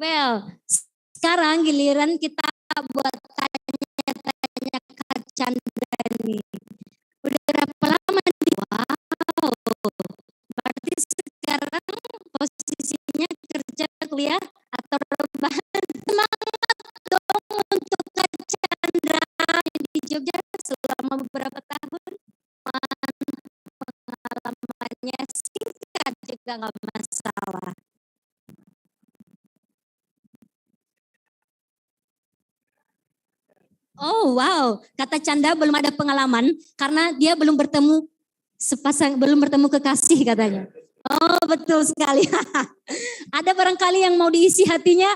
Well, sekarang giliran kita buat tanya-tanya Kak Chandra nih. Udah berapa lama nih? Wow. Berarti sekarang posisinya kerja, kuliah, atau rebahan? Semangat dong untuk Kak Chandra di Jogja selama beberapa tahun. Pengalamannya singkat juga nggak masalah. Oh wow, kata Canda belum ada pengalaman karena dia belum bertemu belum bertemu kekasih katanya. Oh betul sekali. Ada barangkali yang mau diisi hatinya,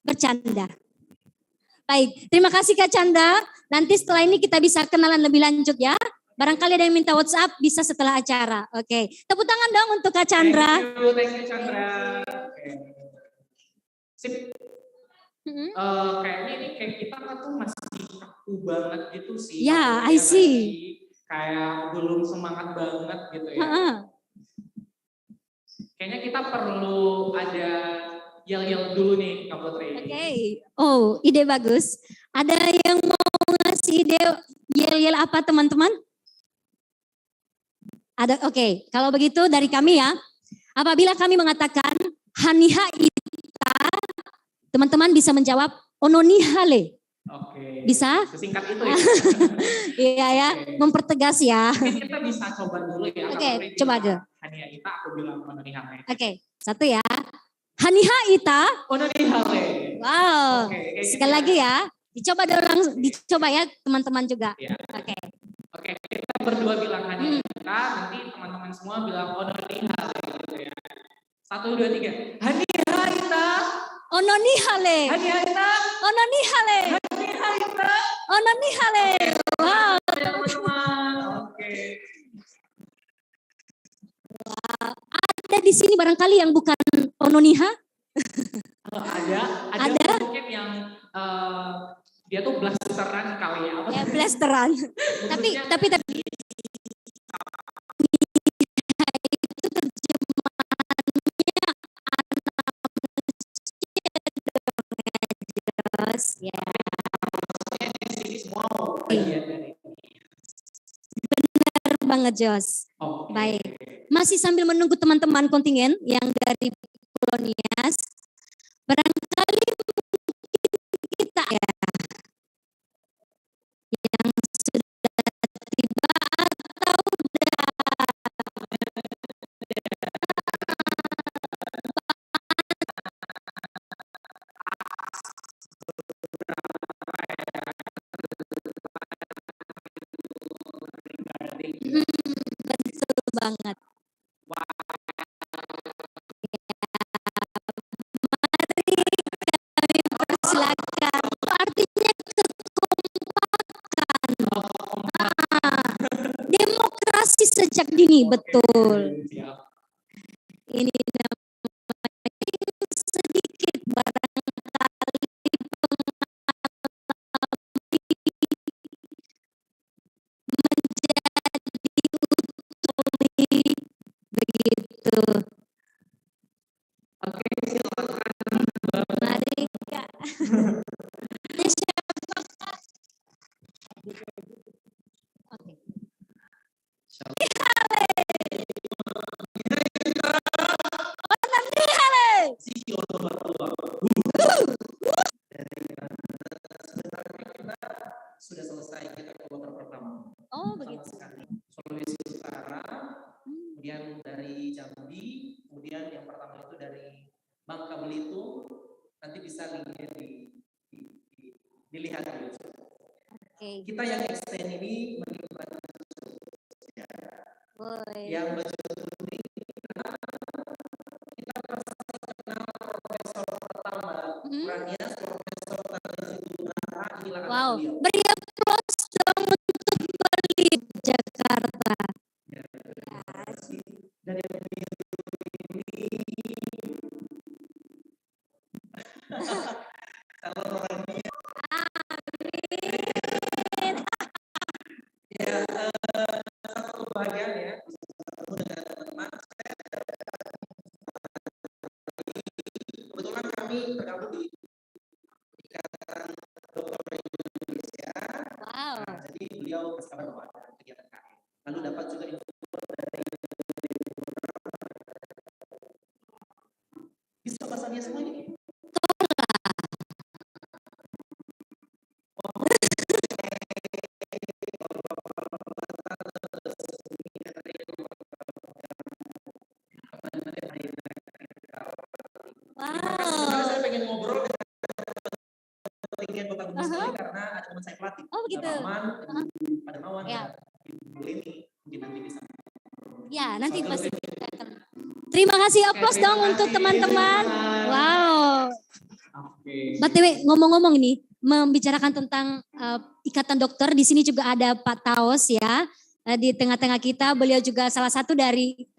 bercanda. Baik, terima kasih Kak Canda. Nanti setelah ini kita bisa kenalan lebih lanjut ya. Barangkali ada yang minta WhatsApp bisa setelah acara. Oke, tepuk tangan dong untuk Kak Chandra. Thank you Chandra. Sip. Kayaknya ini kayak kita tuh masih kaku banget gitu sih. Ya, I see. Kayak belum semangat banget gitu ya. Kayaknya kita perlu ada yel-yel dulu nih Kak Putri. Oke. Oh, ide bagus. Ada yang mau ngasih ide yel-yel apa teman-teman? Ada, oke. Kalau begitu dari kami ya. Apabila kami mengatakan haniha ita, teman-teman bisa menjawab ononihale. Oke. Bisa? Sesingkat itu ya. Iya ya, mempertegas ya. Mungkin kita bisa coba dulu ya. Oke, coba aja. Haniha ita, aku bilang ononihale. Oke, satu ya. Haniha ita. Ononihale. Wow. Sekali lagi ya. Dicoba ya teman-teman juga. Ya. Oke. Oke, kita berdua bilang haniha ita, nanti teman-teman semua bilang ononihale gitu ya. 1, 2, 3. Haniha ita. Ononihale. Haniha ita. Ononihale. Haniha ita. Ononihale. Wow. Teman-teman. Oke. Wow. Ada di sini barangkali yang bukan ononiha? Ada mungkin yang dia tuh blasteran kali ya. Ya blasteran. tapi itu terjemahannya anak ya. Di sini semua bagian dari Benar banget Jos. Okay. Baik. Masih sambil menunggu teman-teman kontingen yang dari Polonias. Barangkali kita ya yang sudah tiba atau betul banget. Mari kami persilakan. Artinya kekompakan. Demokrasi sejak dini, betul. Ini namanya sedikit barangkali menjadi utoli begitu. Oke, silakan. Mari Kak. Oke. Sudah selesai kita ke kloter pertama. Oh begitu. Sulawesi Utara, kemudian dari Jambi, kemudian yang pertama itu dari Bangka Belitung, nanti bisa linknya dilihat dulu. Okay. Kita yang extend ini melibatkan yang baju kuning, kita pasti kenal profesor pertama, Ranias, Profesor Tanjung Utara. Wow, beri aplaus dong untuk Bali Jakarta. Ya, dari kalau orangnya amin. Ya, satu bagian ya, ketemu dengan teman-teman. Kebetulan kami tergabung di Ikatan Dokter Indonesia. Wow. Nah, jadi beliau kasih kabar bahwa ada kegiatan KM. Lalu dapat juga info dari bisa bahasanya semua ini. Sebenarnya saya pengen ngobrol dengan ketinggian Kota Gunung Sitoli karena ada teman saya pelatih. Oh begitu. Pak Aman, Pak Darmawan, Ya. Ibu Leni, mungkin nanti bisa. Ya, nanti pasti. Terima kasih aplaus dong untuk teman-teman. Wow. BTW ngomong-ngomong ini membicarakan tentang ikatan dokter, di sini juga ada Pak Taos ya di tengah-tengah kita. Beliau juga salah satu dari